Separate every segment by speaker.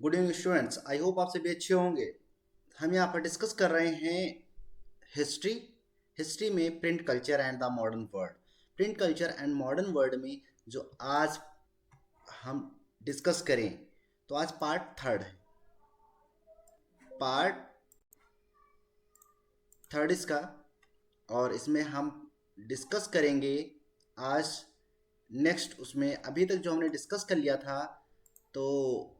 Speaker 1: Good evening students. I hope आप सभी अच्छे होंगे। हम यहाँ पर डिस्कस कर रहे हैं हिस्ट्री। हिस्ट्री में print culture and the modern world. Print culture and modern world में जो आज हम डिस्कस करें, तो आज पार्ट थर्ड है। पार्ट थर्ड इसका, और इसमें हम डिस्कस करेंगे आज नेक्स्ट। उसमें अभी तक जो हमने डिस्कस कर लिया था, तो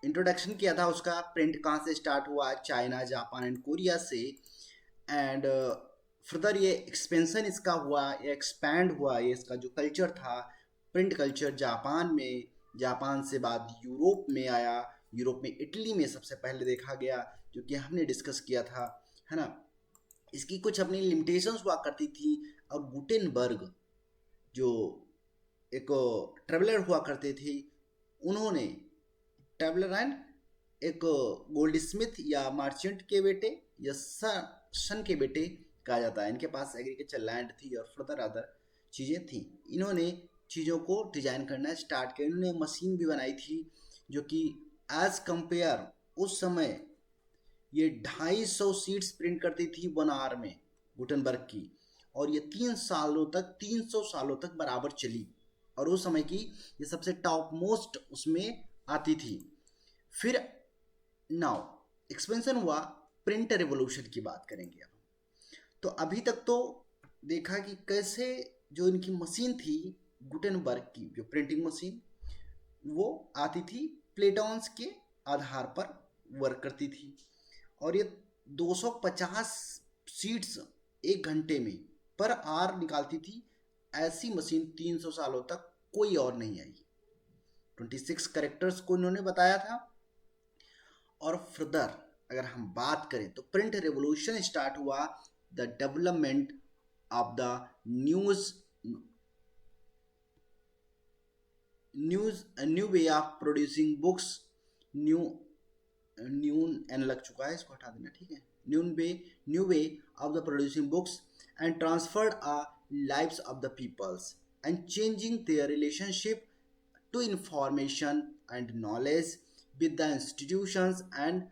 Speaker 1: इंट्रोडक्शन किया था उसका, प्रिंट कहाँ से स्टार्ट हुआ, चाइना, जापान एंड कोरिया से। एंड फर्दर ये एक्सपेंशन इसका हुआ, ये एक्सपैंड हुआ, ये इसका जो कल्चर था प्रिंट कल्चर जापान में, जापान से बाद यूरोप में आया। यूरोप में इटली में सबसे पहले देखा गया, जो कि हमने डिस्कस किया था, है ना। इसकी कुछ अपनी लिमिटेशंस हुआ करती थी। और गुटेनबर्ग जो एक ट्रेवलर हुआ करते थे, उन्होंने ट्रेवलर एंड एक गोल्ड स्मिथ या मर्चेंट के बेटे या सन के बेटे कहा जाता है। इनके पास एग्रीकल्चर लैंड थी और फर्दर अदर चीज़ें थी। इन्होंने चीज़ों को डिजाइन करना स्टार्ट किया। इन्होंने मशीन भी बनाई थी, जो कि एज कंपेयर उस समय ये 250 सीट्स प्रिंट करती थी 1 आवर में, गुटनबर्ग की। और ये 300 सालों तक बराबर चली, और उस समय की ये सबसे टॉप मोस्ट उसमें आती थी। फिर नाउ एक्सपेंशन हुआ, प्रिंट रेवोल्यूशन की बात करेंगे अब। तो अभी तक तो देखा कि कैसे जो इनकी मशीन थी गुटेनबर्ग की, जो प्रिंटिंग मशीन, वो आती थी प्लेटॉन्स के आधार पर वर्क करती थी। और ये 250 सीट्स 1 घंटे में पर आवर निकालती थी। ऐसी मशीन 300 सालों तक कोई और नहीं आई। 26 करेक्टर्स को इन्होंने बताया था। और फर्दर अगर हम बात करें, तो प्रिंट रेवोल्यूशन स्टार्ट हुआ, the development of the news news new way of producing books. New न्यून एन लग चुका है, इसको हटा देना, ठीक है। New way of the producing books and transferred a lives of the peoples and changing their relationship to information and knowledge with the institutions and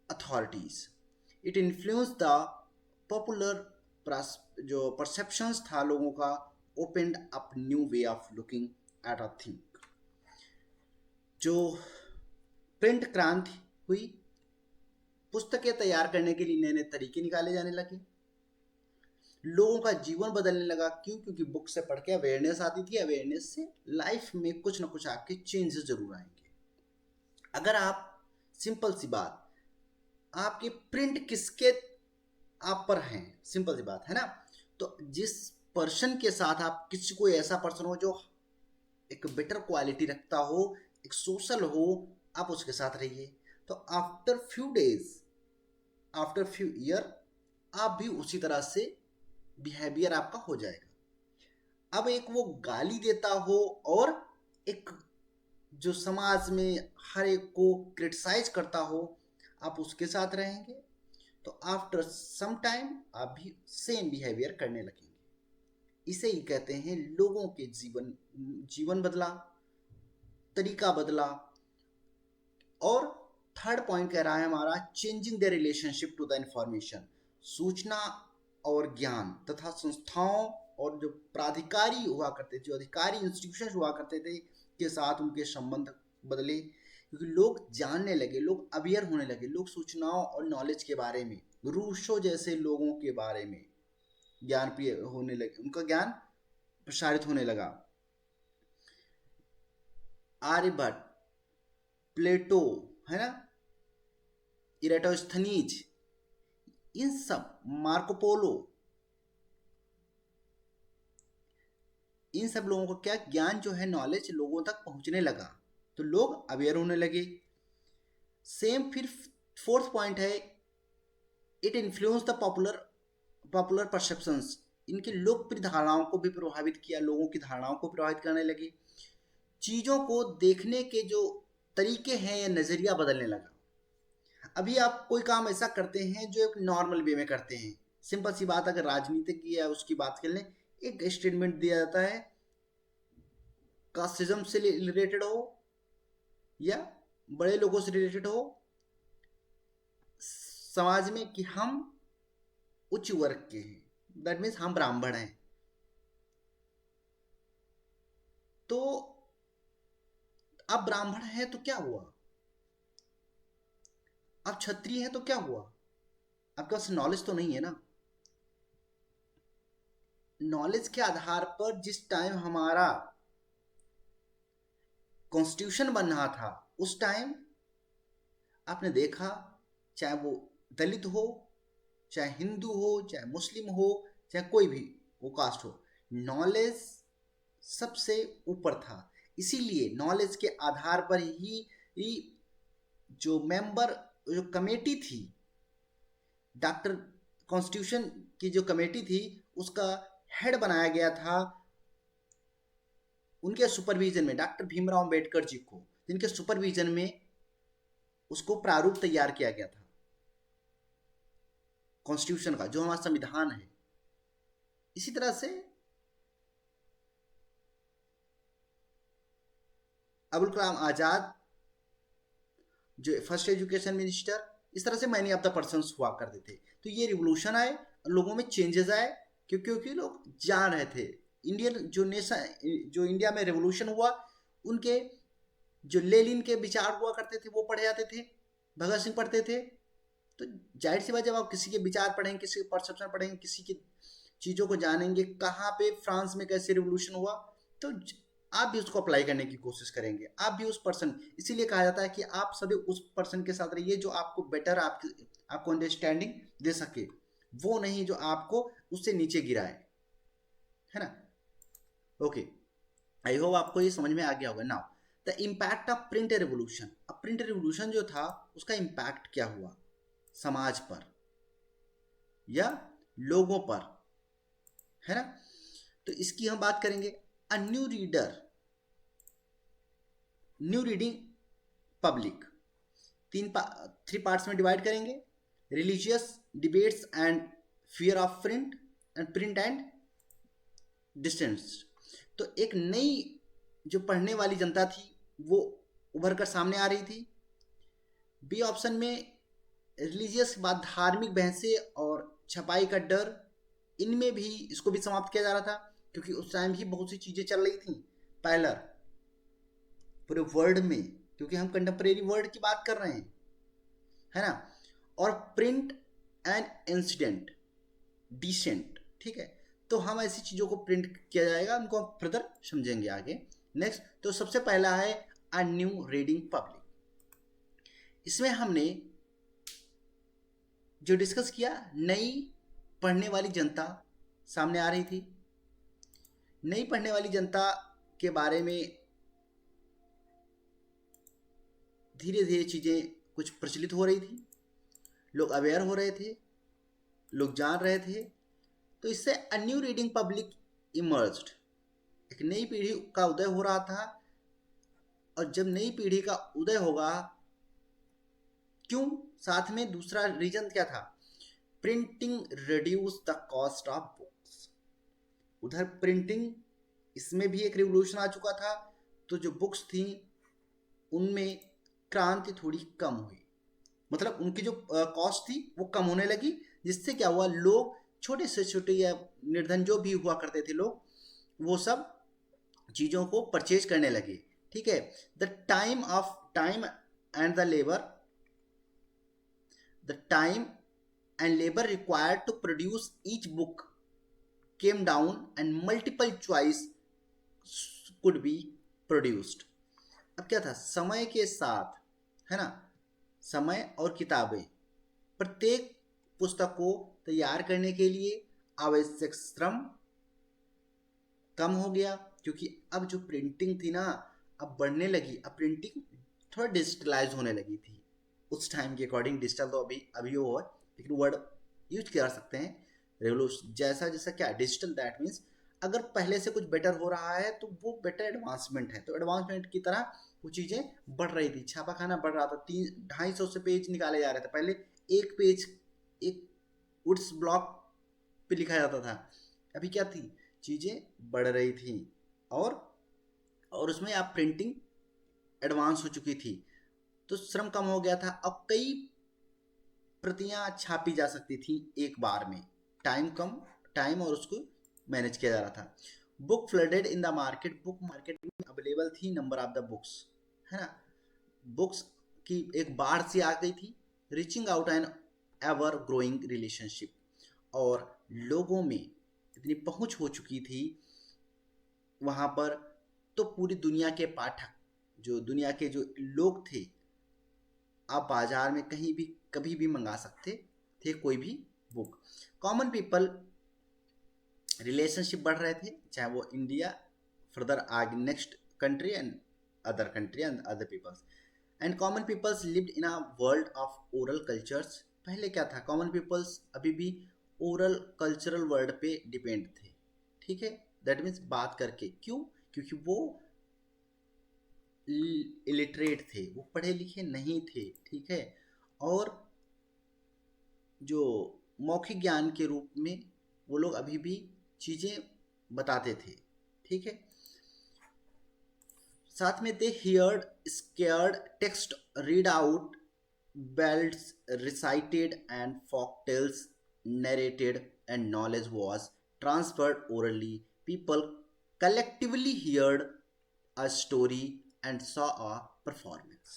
Speaker 1: authorities. It influenced the popular जो perceptions था लोगों का, opened up new way of looking at a thing। जो print क्रांति हुई, पुस्तकें तैयार करने के लिए नए नए तरीके निकाले जाने लगे, लोगों का जीवन बदलने लगा। क्यों? क्योंकि बुक से पढ़ के अवेयरनेस आती थी, अवेयरनेस से लाइफ में कुछ ना कुछ आपके चेंजेस जरूर आएंगे। अगर आप, सिंपल सी बात, आपके प्रिंट किसके आप पर हैं, सिंपल सी बात है ना। तो जिस पर्सन के साथ आप, किसी कोई ऐसा पर्सन हो जो एक बेटर क्वालिटी रखता हो, एक सोशल हो, आप उसके साथ रहिए। तो after few days, after few year, आप भी उसी तरह से बिहेवियर आपका हो जाएगा। अब एक वो गाली देता हो और एक जो समाज में हर एक को क्रिटिसाइज करता हो, आप उसके साथ रहेंगे, तो आफ्टर सम टाइम आप भी सेम बिहेवियर करने लगेंगे। इसे ही कहते हैं लोगों के जीवन बदला, तरीका बदला। और थर्ड पॉइंट कह रहा है हमारा, changing the relationship to the information. सूचना और ज्ञान तथा संस्थाओं और जो प्राधिकारी हुआ करते थे, जो अधिकारी इंस्टीट्यूशन हुआ करते थे, के साथ उनके संबंध बदले। क्योंकि लोग जानने लगे, लोग अवेयर होने लगे, लोग सूचनाओं और नॉलेज के बारे में, रूसो जैसे लोगों के बारे में ज्ञान प्रिय होने लगे, उनका ज्ञान प्रसारित होने लगा। आर्यभट्ट, प्लेटो, है ना, इरेटोस्थनीज, इन सब, मार्कोपोलो, इन सब लोगों को क्या ज्ञान जो है, नॉलेज लोगों तक पहुंचने लगा, तो लोग अवेयर होने लगे। सेम फिर फोर्थ पॉइंट है, it influence the popular perceptions. इनकी लोकप्रिय धारणाओं को भी प्रभावित किया, लोगों की धारणाओं को प्रभावित करने लगे। चीज़ों को देखने के जो तरीके हैं, या नज़रिया बदलने लगा। अभी आप कोई काम ऐसा करते हैं जो एक नॉर्मल वे में करते हैं। सिंपल सी बात, अगर राजनीतिक की या उसकी बात कर लें, एक स्टेटमेंट दिया जाता है, कास्टिज्म से रिलेटेड हो या बड़े लोगों से रिलेटेड हो, समाज में कि हम उच्च वर्ग के हैं, दैट मीन्स हम ब्राह्मण हैं। तो आप ब्राह्मण हैं तो क्या हुआ, आप क्षत्रिय हैं तो क्या हुआ, आपके पास नॉलेज तो नहीं है ना। नॉलेज के आधार पर जिस टाइम हमारा कॉन्स्टिट्यूशन बन रहा था, उस टाइम आपने देखा, चाहे वो दलित हो, चाहे हिंदू हो, चाहे मुस्लिम हो, चाहे कोई भी वो कास्ट हो, नॉलेज सबसे ऊपर था। इसीलिए नॉलेज के आधार पर ही जो मेंबर, जो कमेटी थी, डॉक्टर कॉन्स्टिट्यूशन की जो कमेटी थी, उसका हेड बनाया गया था उनके सुपरविजन में, डॉक्टर भीमराव अंबेडकर जी को, जिनके सुपरविजन में उसको प्रारूप तैयार किया गया था कॉन्स्टिट्यूशन का, जो हमारा संविधान है। इसी तरह से अबुल कलाम आजाद, जो फर्स्ट एजुकेशन मिनिस्टर, इस तरह से मैनी ऑफ द पर्सन हुआ करते थे। तो ये रिवोल्यूशन आए, लोगों में चेंजेस आए, क्योंकि लोग जान रहे थे इंडियन जो नेशन, जो इंडिया में रेवोल्यूशन हुआ, उनके जो लेनिन के विचार हुआ करते थे वो पढ़े जाते थे, भगत सिंह पढ़ते थे। तो जाहिर सी बात, जब आप किसी के विचार पढ़ेंगे, किसी के परसेप्शन पढ़ेंगे, किसी की चीज़ों को जानेंगे, कहाँ पे फ्रांस में कैसे रिवोल्यूशन हुआ, तो आप भी उसको अप्लाई करने की कोशिश करेंगे, आप भी उस पर्सन, इसीलिए कहा जाता है कि आप सभी उस पर्सन के साथ रहिए जो आपको बेटर, आपको अंडरस्टैंडिंग दे सके, वो नहीं जो आपको उससे नीचे गिराए, है ना। ओके, आई होप आपको ये समझ में आ गया होगा। Now the impact of print revolution. अब प्रिंट रेवोल्यूशन जो था, उसका इम्पैक्ट क्या हुआ समाज पर या लोगों पर, है ना। तो इसकी हम बात करेंगे। A new reader, new reading public, three parts में डिवाइड करेंगे। Religious debates and fear of print and distance. तो एक नई जो पढ़ने वाली जनता थी वो उभर कर सामने आ रही थी। बी ऑप्शन में रिलीजियस के बाद धार्मिक बहसें और छपाई का डर, इनमें भी इसको भी समाप्त किया जा रहा था, क्योंकि उस टाइम भी बहुत सी चीज़ें चल रही थी पहले पूरे वर्ल्ड में, क्योंकि हम कंटेम्प्रेरी वर्ल्ड की बात कर रहे हैं, है ना। और प्रिंट एंड इंसिडेंट डिसेंट, ठीक है। तो हम ऐसी चीज़ों को प्रिंट किया जाएगा, उनको हम फर्दर समझेंगे आगे। नेक्स्ट, तो सबसे पहला है अ न्यू रीडिंग पब्लिक। इसमें हमने जो डिस्कस किया, नई पढ़ने वाली जनता सामने आ रही थी। नई पढ़ने वाली जनता के बारे में धीरे धीरे चीज़ें कुछ प्रचलित हो रही थी, लोग अवेयर हो रहे थे, लोग जान रहे थे। तो इससे a new reading public emerged, एक नई पीढ़ी का उदय हो रहा था। और जब नई पीढ़ी का उदय होगा, क्यों, साथ में दूसरा रीजन क्या था, printing reduce the cost of books. उधर प्रिंटिंग, इसमें भी एक रिवोल्यूशन आ चुका था, तो जो बुक्स थी उनमें क्रांति थोड़ी कम हुई, मतलब उनकी जो कॉस्ट थी वो कम होने लगी, जिससे क्या हुआ, लोग छोटे से छोटे या निर्धन जो भी हुआ करते थे लोग, वो सब चीज़ों को परचेज करने लगे, ठीक है। The time and the labour, the time and labour required to produce each book came down and multiple choice could be produced. अब क्या था, समय के साथ, है ना, समय और किताबें, प्रत्येक पुस्तक को तैयार करने के लिए आवश्यक श्रम कम हो गया, क्योंकि अब जो प्रिंटिंग थी ना, अब बढ़ने लगी, अब प्रिंटिंग थोड़ा डिजिटलाइज होने लगी थी। उस टाइम के अकॉर्डिंग डिजिटल तो अभी वो है, लेकिन वर्ड यूज कर सकते हैं रेवोल्यूशन, जैसा जैसा क्या डिजिटल, दैट मीन्स अगर पहले से कुछ बेटर हो रहा है तो वो बेटर एडवांसमेंट है, तो एडवांसमेंट की तरह वो चीज़ें बढ़ रही थी, छापा खाना बढ़ रहा था, 250 से पेज निकाले जा रहे थे पहले, एक पेज एक वुड्स ब्लॉक पे लिखा जाता था। अभी क्या थी, चीज़ें बढ़ रही थी, और उसमें आप प्रिंटिंग एडवांस हो चुकी थी। तो श्रम कम हो गया था। अब कई प्रतियां छापी जा सकती थी एक बार में, टाइम और उसको मैनेज किया जा रहा था। Book flooded in the market, book market में अवेलेबल थी, नंबर ऑफ द बुक्स, है ना, बुक्स की एक बाढ़ सी आ गई थी। Reaching out an ever growing relationship, और लोगों में इतनी पहुंच हो चुकी थी वहां पर, तो पूरी दुनिया के पाठक, जो दुनिया के जो लोग थे, आप बाजार में कहीं भी कभी भी मंगा सकते थे कोई भी बुक। कॉमन पीपल रिलेशनशिप बढ़ रहे थे, चाहे वो इंडिया फर्दर आगे next country and other peoples, and common peoples lived in a world of oral cultures. पहले क्या था, कॉमन पीपल्स अभी भी ओरल कल्चरल वर्ड पे डिपेंड थे, ठीक है, दैट मीन्स बात करके। क्यों? क्योंकि वो इलिटरेट थे, वो पढ़े लिखे नहीं थे, ठीक है, और जो मौखिक ज्ञान के रूप में वो लोग अभी भी चीज़ें बताते थे, ठीक है। साथ में they heard scared text read out, belts recited and folk tales narrated, and knowledge was transferred orally. People collectively heard a story and saw a performance.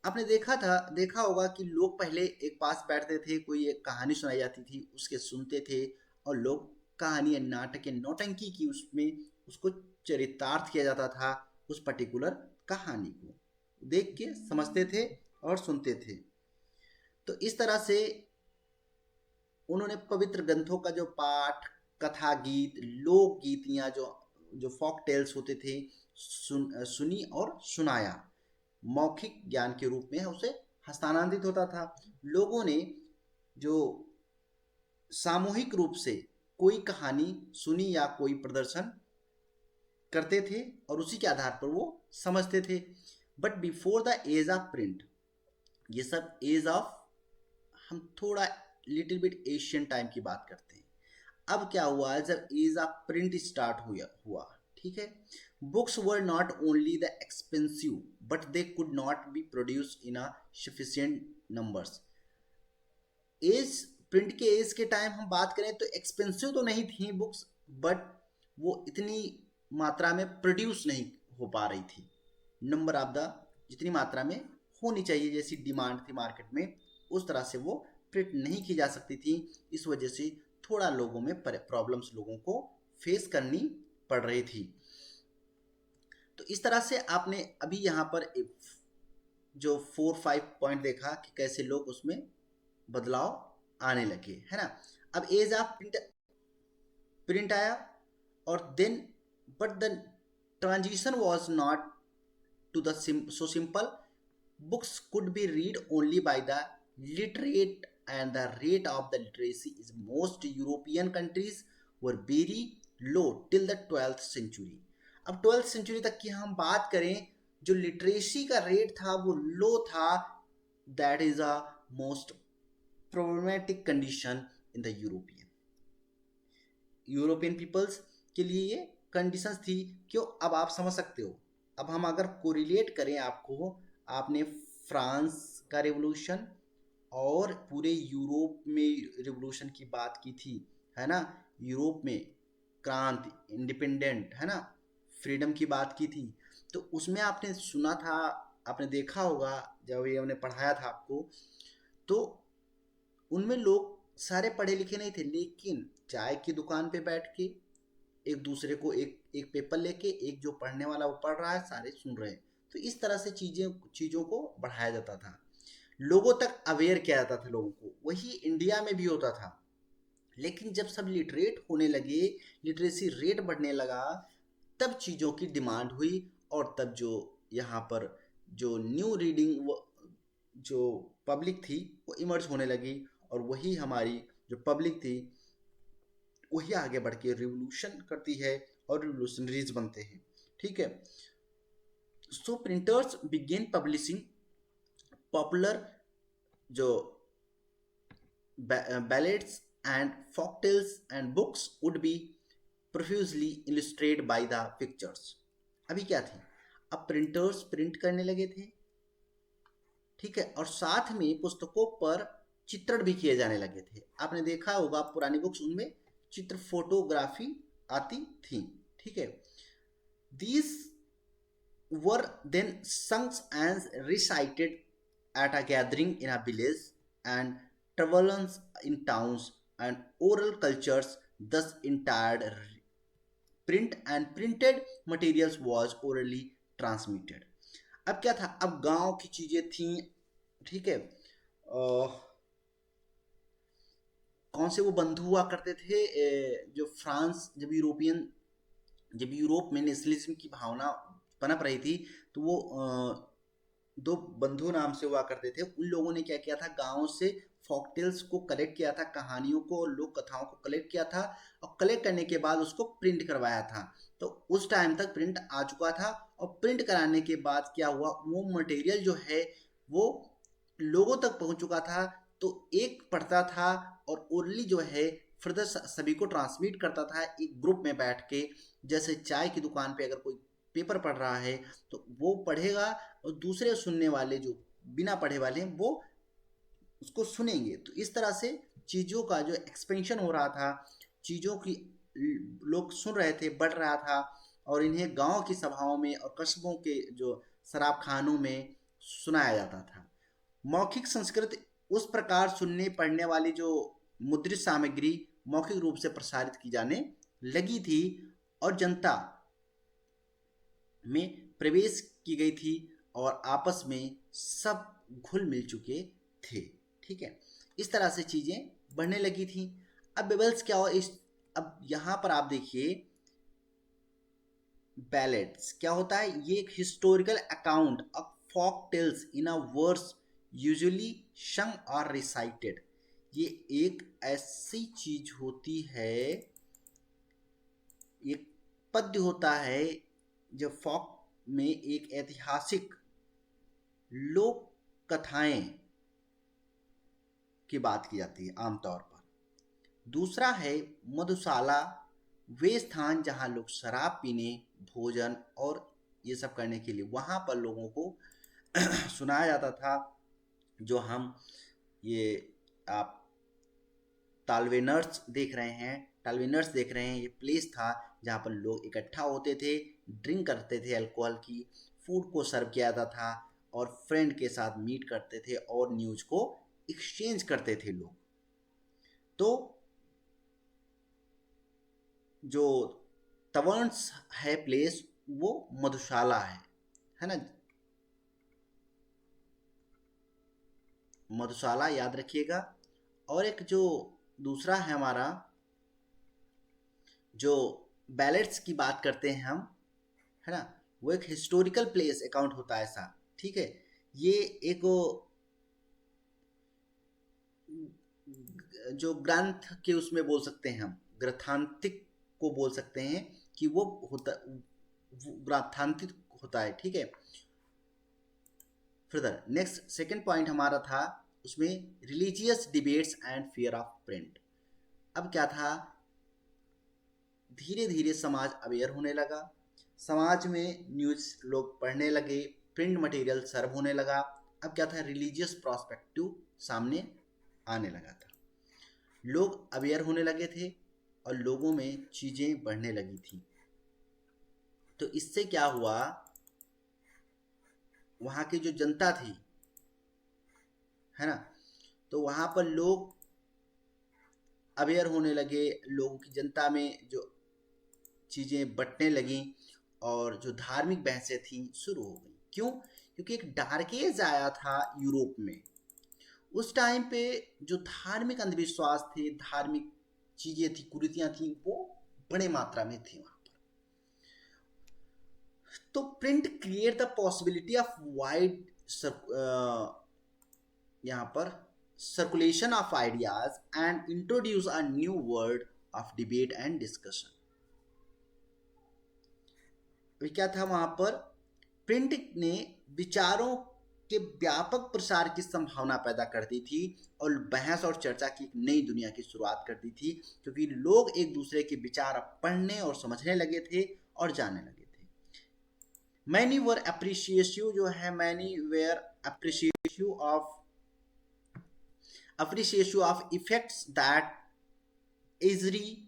Speaker 1: आपने देखा होगा कि लोग पहले एक पास बैठते थे, कोई एक कहानी सुनाई जाती थी, उसके सुनते थे, और लोग कहानी या नाटक या नौटंकी की उसमें उसको चरितार्थ किया जाता था, उस पर्टिकुलर कहानी को देख के समझते थे और सुनते थे। तो इस तरह से उन्होंने पवित्र ग्रंथों का जो पाठ, कथा, गीत, लोकगीत या जो फॉक टेल्स होते थे सुनी और सुनाया, मौखिक ज्ञान के रूप में उसे हस्तांतरित होता था। लोगों ने जो सामूहिक रूप से कोई कहानी सुनी या कोई प्रदर्शन करते थे और उसी के आधार पर वो समझते थे। But before the age of print, ये सब एज ऑफ, हम थोड़ा लिटिल बिट एशियन टाइम की बात करते हैं। अब क्या हुआ, जब एज ऑफ प्रिंट स्टार्ट हुआ, ठीक है, books were not only the expensive but they could not be produce in a sufficient numbers. Age print के एज के टाइम हम बात करें तो एक्सपेंसिव तो नहीं थी बुक्स, बट वो इतनी मात्रा में प्रोड्यूस नहीं हो पा रही थी, नंबर ऑफ द जितनी मात्रा में होनी चाहिए, जैसी डिमांड थी मार्केट में, उस तरह से वो प्रिंट नहीं की जा सकती थी। इस वजह से थोड़ा लोगों में प्रॉब्लम्स लोगों को फेस करनी पड़ रही थी। तो इस तरह से आपने अभी यहाँ पर जो 4-5 पॉइंट देखा कि कैसे लोग उसमें बदलाव आने लगे, है ना। अब एज ऑफ प्रिंट आया, और then but the transition was not to the so simple. Books could be read only by the literate, and the rate of the literacy is most European countries were very low till the 12th century. अब 12th century तक की हम बात करें, जो literacy का rate था वो लो था, that is a most problematic condition in the European peoples के लिए ये कंडीशंस थी। क्यों, अब आप समझ सकते हो। अब हम अगर कोरिलेट करें आपको, आपने फ्रांस का रेवोल्यूशन और पूरे यूरोप में रेवोल्यूशन की बात की थी, है ना, यूरोप में क्रांति, इंडिपेंडेंट, है ना, फ्रीडम की बात की थी। तो उसमें आपने सुना था, आपने देखा होगा, जब ये हमने पढ़ाया था आपको, तो उनमें लोग सारे पढ़े लिखे नहीं थे, लेकिन चाय की दुकान पे बैठ के एक दूसरे को एक पेपर लेके, एक जो पढ़ने वाला वो पढ़ रहा है, सारे सुन रहे हैं। तो इस तरह से चीज़ों को बढ़ाया जाता था, लोगों तक अवेयर किया जाता था लोगों को। वही इंडिया में भी होता था, लेकिन जब सब लिटरेट होने लगे, लिटरेसी रेट बढ़ने लगा, तब चीज़ों की डिमांड हुई, और तब जो यहाँ पर जो न्यू रीडिंग जो पब्लिक थी वो इमर्ज होने लगी, और वही हमारी जो पब्लिक थी वही आगे बढ़ के रिवोल्यूशन करती है और रिवोल्यूशनरीज बनते हैं, ठीक है। सो प्रिंटर्स बिगेन पब्लिशिंग पॉपुलर जो ballads and folktales, and books would be profusely illustrated by the pictures. अभी क्या थी, अब प्रिंटर्स प्रिंट करने लगे थे, ठीक है, और साथ में पुस्तकों पर चित्रण भी किए जाने लगे थे। आपने देखा होगा पुरानी बुक्स, उनमें चित्र फोटोग्राफी आती थी। ठीक है, these were then sung and recited at a gathering in a village, and travelers in towns, and oral cultures thus entire print and printed materials was orally transmitted. अब क्या था, अब गांव की चीजें थी, ठीक है। कौन से वो बंधु हुआ करते थे, जो फ्रांस, जब यूरोप में नेशनलिज्म की भावना पनप रही थी, तो वो दो बंधु नाम से हुआ करते थे। उन लोगों ने क्या किया था, गाँव से फॉकटेल्स को कलेक्ट किया था, कहानियों को, लोक कथाओं को कलेक्ट किया था, और कलेक्ट करने के बाद उसको प्रिंट करवाया था। तो उस टाइम तक प्रिंट आ चुका था, और प्रिंट कराने के बाद क्या हुआ, वो मटेरियल जो है वो लोगों तक पहुंच चुका था। तो एक पढ़ता था और ओरली जो है फर्दर सभी को ट्रांसमिट करता था एक ग्रुप में बैठ के। जैसे चाय की दुकान पे अगर कोई पेपर पढ़ रहा है तो वो पढ़ेगा, और दूसरे सुनने वाले जो बिना पढ़े वाले हैं वो उसको सुनेंगे। तो इस तरह से चीज़ों का जो एक्सपेंशन हो रहा था, चीज़ों की लोग सुन रहे थे, बढ़ रहा था, और इन्हें गांव की सभाओं में और कस्बों के जो शराब खानों में सुनाया जाता था। मौखिक संस्कृत उस प्रकार सुनने पढ़ने वाली जो मुद्रित सामग्री मौखिक रूप से प्रसारित की जाने लगी थी, और जनता में प्रवेश की गई थी, और आपस में सब घुल मिल चुके थे। ठीक है, इस तरह से चीजें बढ़ने लगी थी। अब बेबल्स क्या हो, इस अब यहां पर आप देखिए, बैलेट्स क्या होता है, ये एक historical account of folk tales in a verse usually sung और रिसाइटेड। ये एक ऐसी चीज होती है, एक पद्य होता है जो फोक में एक ऐतिहासिक लोक कथाएं की बात की जाती है आमतौर पर। दूसरा है मधुशाला, वे स्थान जहां लोग शराब पीने, भोजन और ये सब करने के लिए वहां पर लोगों को सुनाया जाता था। जो हम ये आप टालवेनर्स देख रहे हैं, टालवेनर्स देख रहे हैं, ये प्लेस था जहाँ पर लोग इकट्ठा होते थे, ड्रिंक करते थे अल्कोहल की, फूड को सर्व किया जाता था, और फ्रेंड के साथ मीट करते थे और न्यूज को एक्सचेंज करते थे लोग। तो जो तवर्न्स है प्लेस, वो मधुशाला है ना, मधुशाला याद रखिएगा। और एक जो दूसरा है हमारा, जो बैलेट्स की बात करते हैं हम, है ना, वो एक हिस्टोरिकल प्लेस अकाउंट होता है ऐसा। ठीक है, ये एक जो ग्रंथ के उसमें बोल सकते हैं हम, ग्रंथांतिक को बोल सकते हैं कि वो होता, ग्रंथांतिक होता है। ठीक है, फर्दर नेक्स्ट सेकंड पॉइंट हमारा था उसमें religious debates and fear of print. अब क्या था, धीरे धीरे समाज अवेयर होने लगा, समाज में न्यूज लोग पढ़ने लगे, प्रिंट मटेरियल सर्व होने लगा। अब क्या था, रिलीजियस प्रोस्पेक्टिव सामने आने लगा था, लोग अवेयर होने लगे थे, और लोगों में चीजें बढ़ने लगी थी। तो इससे क्या हुआ, वहां की जो जनता थी, है ना, तो वहां पर लोग अवेयर होने लगे, लोगों की जनता में जो चीजें बंटने लगी, और जो धार्मिक बहसें थी शुरू हो गई। क्यों, क्योंकि एक डार्क एज आया था यूरोप में। उस टाइम पे जो धार्मिक अंधविश्वास थे, धार्मिक चीजें थी, कुरीतियां थी, वो बड़े मात्रा में थी वहां पर। तो print create the possibility of wide, यहाँ पर circulation of ideas and introduce a new word of debate and discussion. क्या था वहां पर, प्रिंट ने विचारों के व्यापक प्रसार की संभावना पैदा कर दी थी, और बहस और चर्चा की एक नई दुनिया की शुरुआत कर दी थी, क्योंकि लोग एक दूसरे के विचार अब पढ़ने और समझने लगे थे और जानने लगे थे। मैनी वर अप्रिशिएटिव जो है, many were appreciation of effects that easily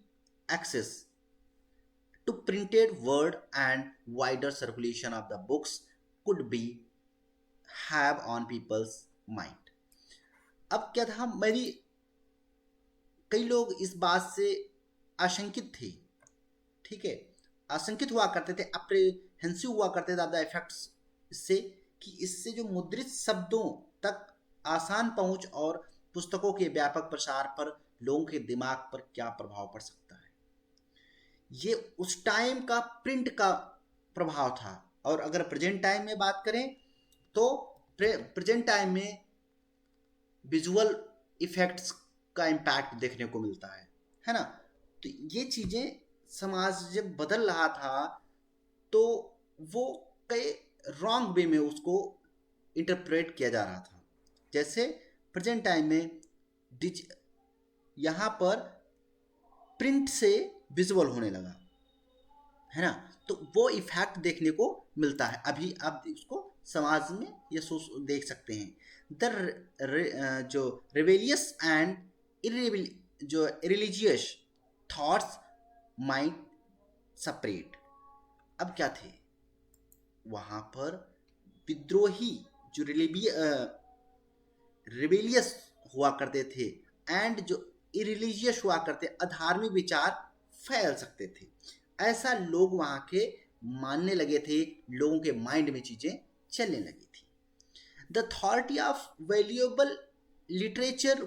Speaker 1: access to printed word and wider circulation of the books could be have on people's mind. अब क्या था, मेरी कई लोग इस बात से आशंकित थे, ठीक है, आशंकित हुआ करते थे, अप्रीहेंसिव हुआ करते थे ऑफ द इफेक्ट्स से, कि इससे जो मुद्रित शब्दों तक आसान पहुंच और पुस्तकों के व्यापक प्रसार पर लोगों के दिमाग पर क्या प्रभाव पड़ सकता है। ये उस टाइम का प्रिंट का प्रभाव था। और अगर प्रेजेंट टाइम में बात करें तो प्रेजेंट टाइम में विजुअल इफेक्ट्स का इम्पैक्ट देखने को मिलता है ना। तो ये चीज़ें समाज जब बदल रहा था तो वो कई रॉन्ग वे में उसको इंटरप्रेट किया जा रहा था। जैसे प्रेजेंट टाइम में यहाँ पर प्रिंट से विजुअल होने लगा, है ना, तो वो इफेक्ट देखने को मिलता है। अभी आप उसको समाज में ये देख सकते हैं। जो रिबेलियस एंड जो रिलीजियस थॉट्स माइंड सेपरेट। अब क्या थे वहाँ पर, विद्रोही जो रिबेलियस हुआ करते थे एंड जो इरिलीजियस हुआ करते, अधार्मिक विचार फैल सकते थे, ऐसा लोग वहाँ के मानने लगे थे, लोगों के माइंड में चीज़ें चलने लगी थी। The authority of valuable literature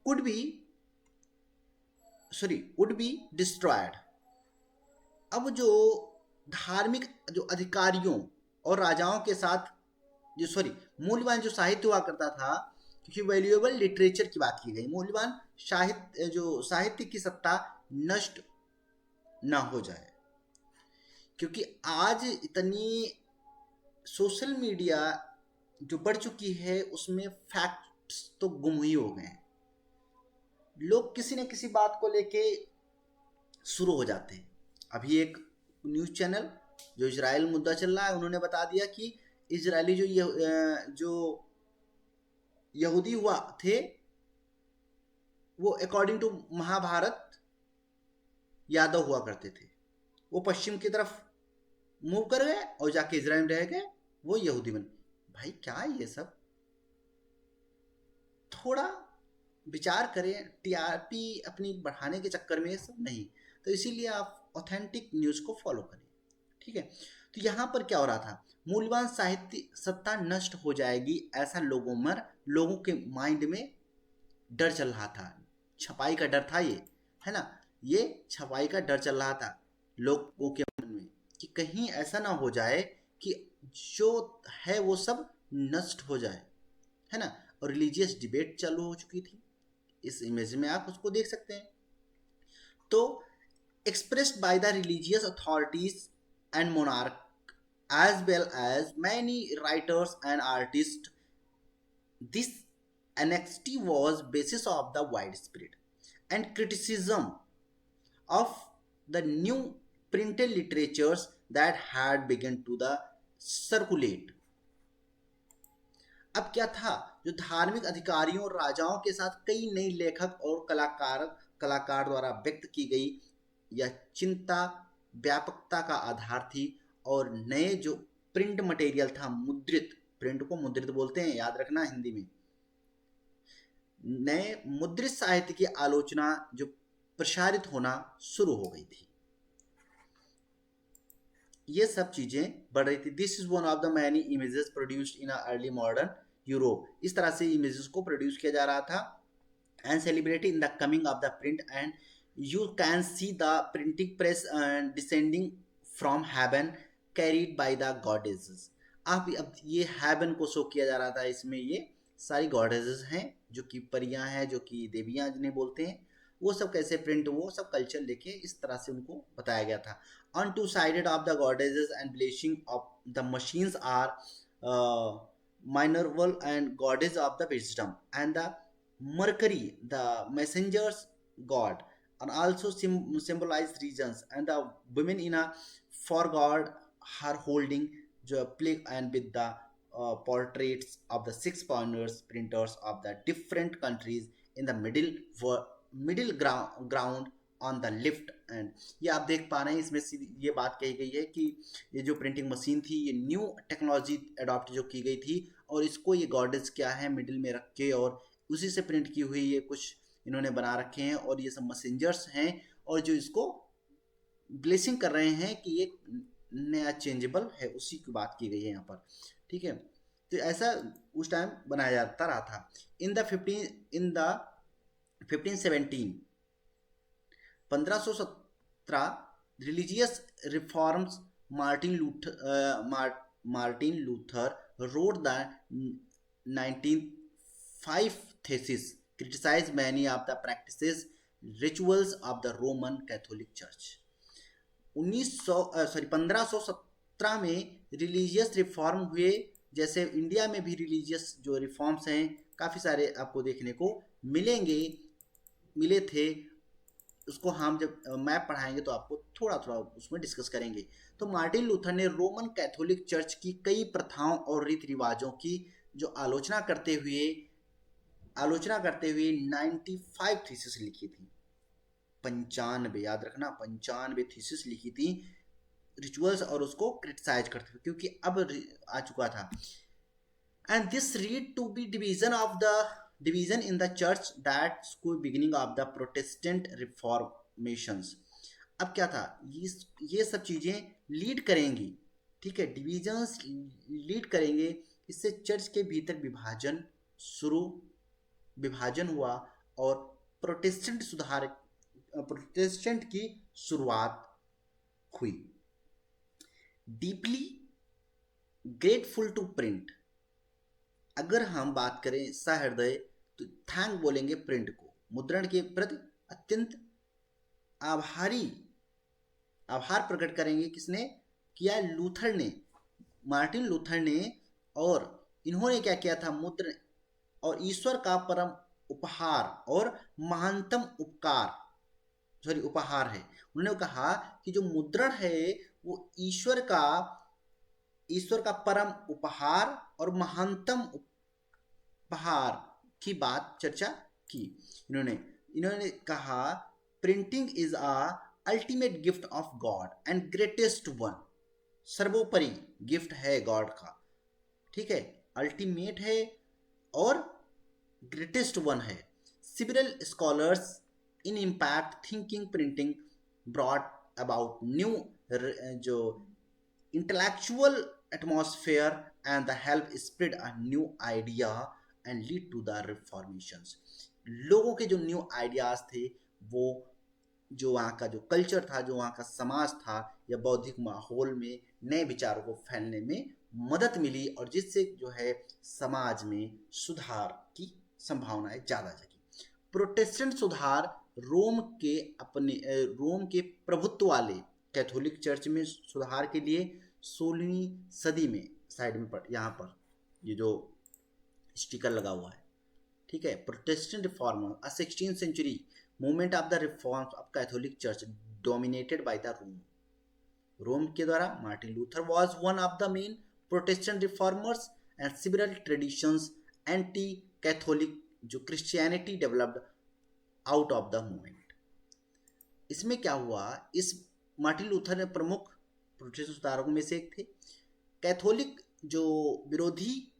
Speaker 1: would be destroyed. अब जो धार्मिक जो अधिकारियों और राजाओं के साथ मूल्यवान जो साहित्य हुआ करता था, क्योंकि वैल्यूएबल लिटरेचर की बात की गई, मूल्यवान साहित्य की सत्ता नष्ट ना हो जाए। क्योंकि आज इतनी सोशल मीडिया जो बढ़ चुकी है उसमें फैक्ट्स तो गुम ही हो गए हैं। लोग किसी न किसी बात को लेके शुरू हो जाते हैं। अभी एक न्यूज़ चैनल जो इजराइल मुद्दा चल रहा है, उन्होंने बता दिया कि इजरायली जो यहूदी हुआ थे वो अकॉर्डिंग टू महाभारत यादव हुआ करते थे, वो पश्चिम की तरफ मूव कर गए और जाके इजराइल में रह गए, वो यहूदी बने। भाई क्या ये सब, थोड़ा विचार करें। टीआरपी अपनी बढ़ाने के चक्कर में ये सब नहीं, तो इसीलिए आप ऑथेंटिक न्यूज़ को फॉलो करें, ठीक है। तो यहाँ पर क्या हो रहा था, मूल्यवान साहित्य सत्ता नष्ट हो जाएगी, ऐसा लोगों के माइंड में डर चल रहा था। छपाई का डर था ये, है ना, ये छपाई का डर चल रहा था लोगों के मन में, कि कहीं ऐसा ना हो जाए कि जो है वो सब नष्ट हो जाए, है ना। और रिलीजियस डिबेट चालू हो चुकी थी, इस इमेज में आप उसको देख सकते हैं। तो expressed by the religious authorities and monarch as well as many writers and artists, this annexity was basis of the widespread and criticism of the new printed literatures that had begun to the circulate। अब क्या था, जो धार्मिक अधिकारियों और राजाओं के साथ कई नई लेखक और कलाकार द्वारा व्यक्त की गई यह चिंता व्यापकता का आधार थी, और नए जो प्रिंट मटेरियल था, मुद्रित, प्रिंट को मुद्रित बोलते हैं, याद रखना हिंदी में, नए मुद्रित साहित्य की आलोचना जो प्रसारित होना शुरू हो गई थी, ये सब चीजें बढ़ रही थी। This is one of the many images produced in early modern Europe. इस तरह से इमेजेस को प्रोड्यूस किया जा रहा था and celebrated in the coming of the print and you can see the printing press descending from heaven carried by the goddesses। अब ये heaven को शो किया जा रहा था, इसमें ये सारी goddesses हैं जो कि परियां हैं, जो कि देवियां जिन्हें बोलते हैं, वो सब कैसे प्रिंट, वो सब कल्चर लेके इस तरह से उनको बताया गया था। On two sided of the goddesses and blessing of the machines are Minerval and goddess of the wisdom, and the Mercury the messenger's god, and also symbolize regions, and the women in a for god are holding जो play and with the portraits of the six pioneers printers of the different countries in the middle ground on the left and ये आप देख पा रहे हैं, इसमें ये बात कही गई है कि ये जो प्रिंटिंग मशीन थी ये न्यू टेक्नोलॉजी अडॉप्ट जो की गई थी और इसको ये गॉर्डेज क्या है मिडिल में रख के और उसी से प्रिंट की हुई ये कुछ इन्होंने बना रखे हैं और ये सब मैसेंजर्स हैं और जो इसको ब्लेसिंग कर रहे हैं कि ये नया चेंजेबल है, उसी की बात की गई है यहाँ पर। ठीक है, तो ऐसा उस टाइम बनाया जाता रहा था। In the 1517 1517 religious reforms Martin Luther wrote the 1905 thesis criticized many of the practices rituals of the Roman Catholic Church। 1517 में रिलीजियस रिफॉर्म हुए, जैसे इंडिया में भी रिलीजियस जो रिफॉर्म्स हैं काफ़ी सारे आपको देखने को मिले थे। उसको हम जब मैप पढ़ाएंगे तो आपको थोड़ा थोड़ा उसमें डिस्कस करेंगे। तो मार्टिन लूथर ने रोमन कैथोलिक चर्च की कई प्रथाओं और रीति रिवाजों की जो आलोचना करते हुए 95 थीसिस लिखी थी। 95, याद रखना 95 थीसिस लिखी थी रिचुअल्स और उसको क्रिटिसाइज करते हुए, क्योंकि अब आ चुका था। And this read to be division in the church that school beginning of the Protestant reformations। अब क्या था, ये सब चीजें लीड करेंगी, ठीक है, डिविजन्स लीड करेंगे, इससे चर्च के भीतर विभाजन हुआ और प्रोटेस्टेंट की शुरुआत हुई। डीपली ग्रेटफुल टू प्रिंट, अगर हम बात करें सहृदय तो थैंक बोलेंगे प्रिंट को, मुद्रण के प्रति अत्यंत आभार प्रकट करेंगे। किसने किया? लूथर ने, मार्टिन लूथर ने। और इन्होंने क्या किया था? मुद्रण और ईश्वर का परम उपहार और महानतम उपहार है। उन्होंने कहा कि जो मुद्रण है वो ईश्वर का परम उपहार और महानतम उपहार की बात चर्चा की। इन्होंने कहा printing is ultimate gift of God and greatest one, सर्वोपरि गिफ्ट है गॉड का, ठीक है, अल्टीमेट है और ग्रेटेस्ट वन है। Several scholars in impact thinking printing brought about new जो intellectual atmosphere and the help spread a new idea and lead to the reformations। लोगों के जो न्यू आइडियाज थे, वो जो वहाँ का जो कल्चर था, जो वहाँ का समाज था या बौद्धिक माहौल में नए विचारों को फैलने में मदद मिली और जिससे जो है समाज में सुधार की संभावनाएं ज़्यादा जगी। प्रोटेस्टेंट सुधार रोम के प्रभुत्व वाले कैथोलिक चर्च में सुधार के लिए 16वीं सदी में, साइड में यहाँ पर ये जो स्टिकर लगा हुआ है, ठीक है, Protestant reform 16th century movement of the reforms of Catholic church dominated by the Rome के द्वारा। Martin Luther was one of the main Protestant reformers and several traditions anti Catholic जो Christianity developed out of the movement. इसमें क्या हुआ, इस Martin Luther ने प्रमुख Protestant सुधारकों में से एक थे। कैथोलिक जो विरोधी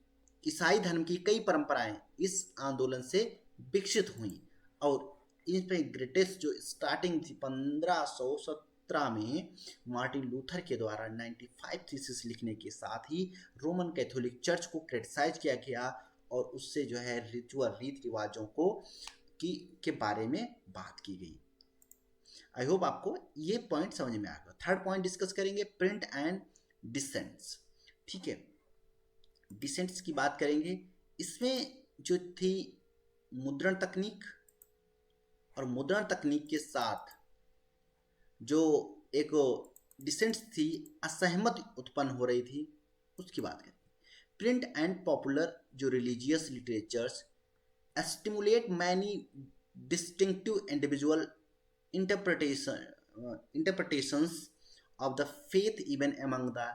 Speaker 1: ईसाई धर्म की कई परंपराएं इस आंदोलन से विकसित हुई और इसमें ग्रेटेस्ट जो स्टार्टिंग थी 1517 में मार्टिन लूथर के द्वारा 95 थीसिस लिखने के साथ ही रोमन कैथोलिक चर्च को क्रिटिसाइज किया गया और उससे जो है रिचुअल रीति रिवाजों के बारे में बात की गई। आई होप आपको ये पॉइंट समझ में आ गया। थर्ड पॉइंट डिस्कस करेंगे, प्रिंट एंड डिसेंट्स, ठीक है, डिसेंट्स की बात करेंगे। इसमें जो थी मुद्रण तकनीक और मुद्रण तकनीक के साथ जो एक डिसेंट्स थी, असहमति उत्पन्न हो रही थी, उसकी बात करें। प्रिंट एंड पॉपुलर जो religious literatures stimulate many distinctive individual interpretations of the faith even among the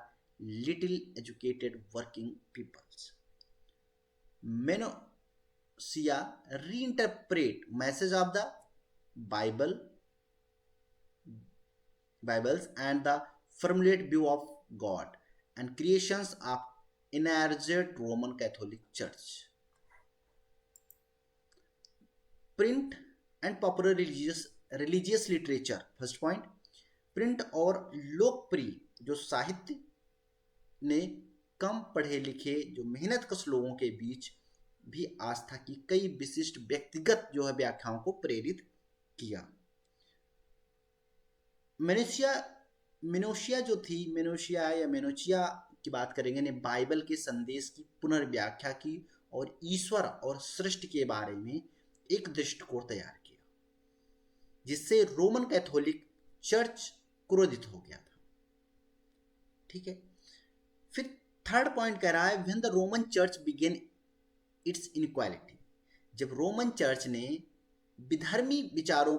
Speaker 1: little educated working peoples. Menosia reinterpret message of the Bible, Bibles and the formulate view of God and creations of enlarged Roman Catholic Church. Print and popular religious literature. First point, print और लोकप्रिय जो साहित्य ने कम पढ़े लिखे जो मेहनतकश लोगों के बीच भी आस्था की कई विशिष्ट व्यक्तिगत जो है व्याख्याओं को प्रेरित किया। मेनोशिया जो थी, मेनोचिया की बात करेंगे, ने बाइबल के संदेश की पुनर्व्याख्या की और ईश्वर और सृष्टि के बारे में एक दृष्टिकोण तैयार किया, जिससे रोमन कैथोलिक चर्च क्रोधित हो गया था। ठीक है, फिर थर्ड पॉइंट कह रहा है when the Roman church began its inequality, जब रोमन चर्च ने विधर्मी विचारों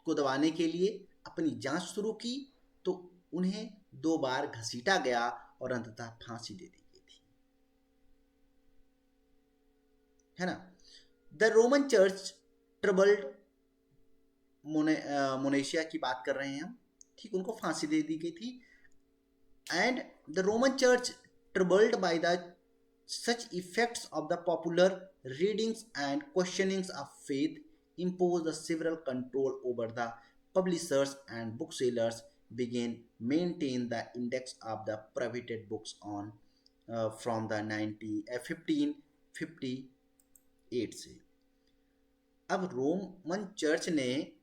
Speaker 1: को दबाने के लिए अपनी जांच शुरू की तो उन्हें 2 बार घसीटा गया और अंततः फांसी दे दी गई थी, है ना। द रोमन चर्च ट्रबल्ड मोनेशिया की बात कर रहे हैं हम, ठीक, उनको फांसी दे दी गई थी। And the Roman church troubled by the such effects of the popular readings and questionings of faith imposed a several control over the publishers and booksellers began maintain the index of the prohibited books on from the 1558 से। अब Roman church ने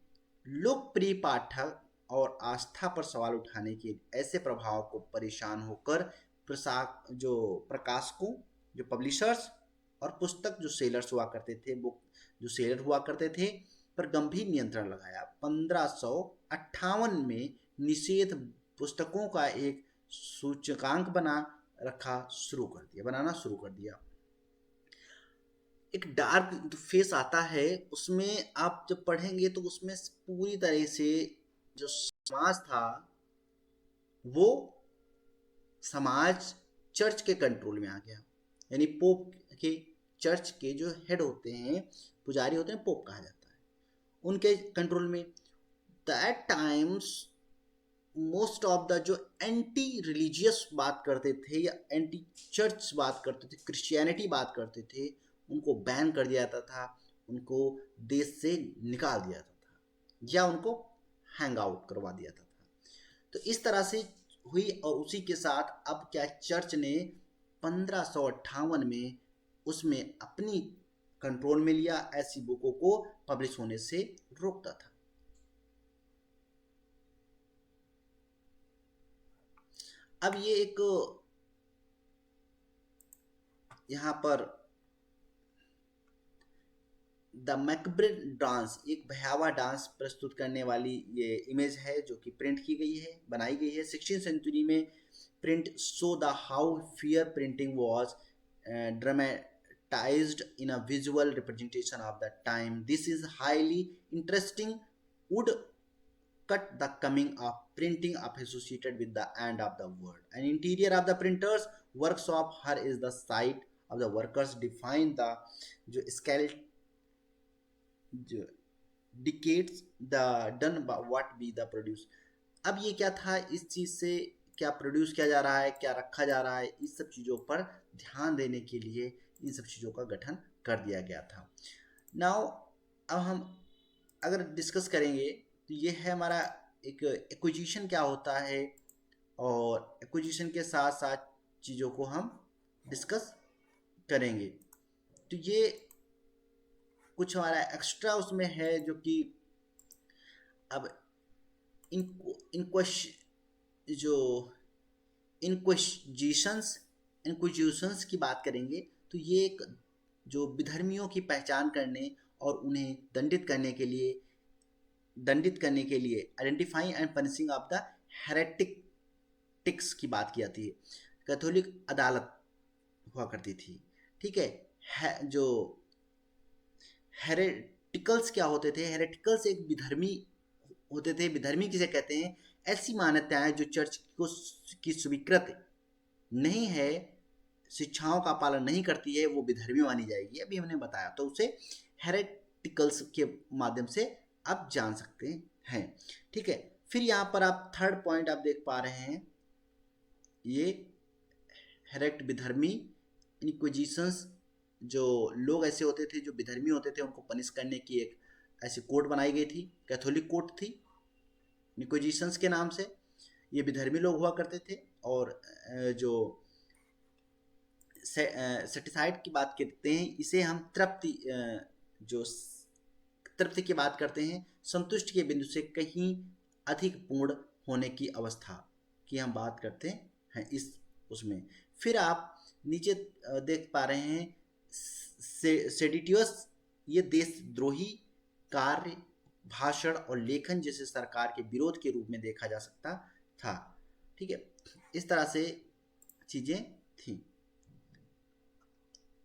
Speaker 1: लोकप्रिय पाठक और आस्था पर सवाल उठाने के ऐसे प्रभाव को परेशान होकर प्रकाशकों जो पब्लिशर्स और पुस्तक जो सेलर्स हुआ करते थे, बुक जो सेलर हुआ करते थे, पर गंभीर नियंत्रण लगाया। 1558 में निषेध पुस्तकों का एक सूचकांक बनाना शुरू कर दिया। एक डार्क फेस आता है, उसमें आप जब पढ़ेंगे तो उसमें पूरी तरह से जो समाज था वो समाज चर्च के कंट्रोल में आ गया, यानी पोप के, चर्च के जो हेड होते हैं, पुजारी होते हैं, पोप कहा जाता है, उनके कंट्रोल में। That times most of the जो एंटी रिलीजियस बात करते थे या एंटी चर्च बात करते थे, क्रिश्चियनिटी बात करते थे, उनको बैन कर दिया जाता था, उनको देश से निकाल दिया जाता था या उनको हैंग आउट करवा दिया जाता था। तो इस तरह से हुई और उसी के साथ अब क्या, चर्च ने 1558 में उसमें अपनी कंट्रोल में लिया, ऐसी बुकों को पब्लिश होने से रोकता था। अब ये एक यहां पर द मैकब्रेड डांस, एक भयावह डांस प्रस्तुत करने वाली ये इमेज है जो कि प्रिंट की गई है, बनाई गई है 16th सेंचुरी में। Print show the how fear printing was dramatized in a visual representation of the time. This is highly interesting, would cut the coming of printing up associated with the end of the world. An interior of the printer's workshop here is the site of the workers define the जो scale जो dictates the done what be the produce। अब ये क्या था, इस चीज से क्या प्रोड्यूस किया जा रहा है, क्या रखा जा रहा है, इस सब चीज़ों पर ध्यान देने के लिए इन सब चीज़ों का गठन कर दिया गया था। नाउ अब हम अगर डिस्कस करेंगे तो ये है हमारा एक एक्विजिशन क्या होता है, और एक्विजिशन के साथ साथ चीज़ों को हम डिस्कस करेंगे। तो ये कुछ हमारा एक्स्ट्रा उसमें है जो कि अब इंक्विजिशंस की बात करेंगे तो ये एक जो विधर्मियों की पहचान करने और उन्हें दंडित करने के लिए identifying and punishing of the heretics की बात की जाती है। कैथोलिक अदालत हुआ करती थी, ठीक है। जो हेरेटिकल्स क्या होते थे, हेरेटिकल्स एक विधर्मी होते थे। विधर्मी किसे कहते हैं, ऐसी मान्यताएं जो चर्च को की स्वीकृत नहीं है, शिक्षाओं का पालन नहीं करती है, वो विधर्मी मानी जाएगी। अभी हमने बताया, तो उसे हेरेटिकल्स के माध्यम से आप जान सकते हैं। ठीक है, फिर यहाँ पर आप थर्ड पॉइंट आप देख पा रहे हैं, ये हेरेक्ट विधर्मी इनक्विजिशंस, जो लोग ऐसे होते थे जो विधर्मी होते थे, उनको पनिश करने की एक ऐसी कोर्ट बनाई गई थी, कैथोलिक कोर्ट थी इनक्विजिशंस के नाम से। ये विधर्मी लोग हुआ करते थे, और जो सेटिसाइड की बात करते हैं, इसे हम तृप्ति, जो तृप्ति की बात करते हैं, संतुष्टि के बिंदु से कहीं अधिक पूर्ण होने की अवस्था की हम बात करते हैं इस उसमें। फिर आप नीचे देख पा रहे हैं सेडिटियस, ये देशद्रोही कार्य, भाषण और लेखन जैसे सरकार के विरोध के रूप में देखा जा सकता था। ठीक है, इस तरह से चीजें थी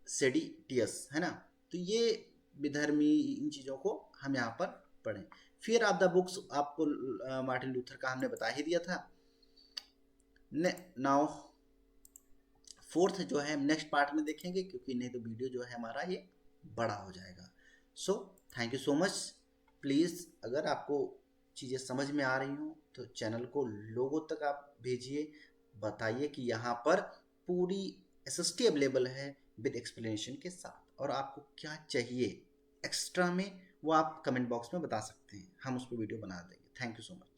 Speaker 1: सेडिटियस, है ना। तो ये विधर्मी, इन चीज़ों को हम यहाँ पर पढ़ें। फियर ऑफ द बुक्स आपको मार्टिन लूथर का हमने बता ही दिया था। नाउ फोर्थ जो है नेक्स्ट पार्ट में देखेंगे, क्योंकि नहीं तो वीडियो जो है हमारा ये बड़ा हो जाएगा। So thank you so much. Please अगर आपको चीज़ें समझ में आ रही हो तो चैनल को लोगों तक आप भेजिए, बताइए कि यहाँ पर पूरी SST अवेलेबल है विद एक्सप्लेनेशन के साथ, और आपको क्या चाहिए एक्स्ट्रा में वो आप कमेंट बॉक्स में बता सकते हैं, हम उस पर वीडियो बना देंगे। Thank you so much.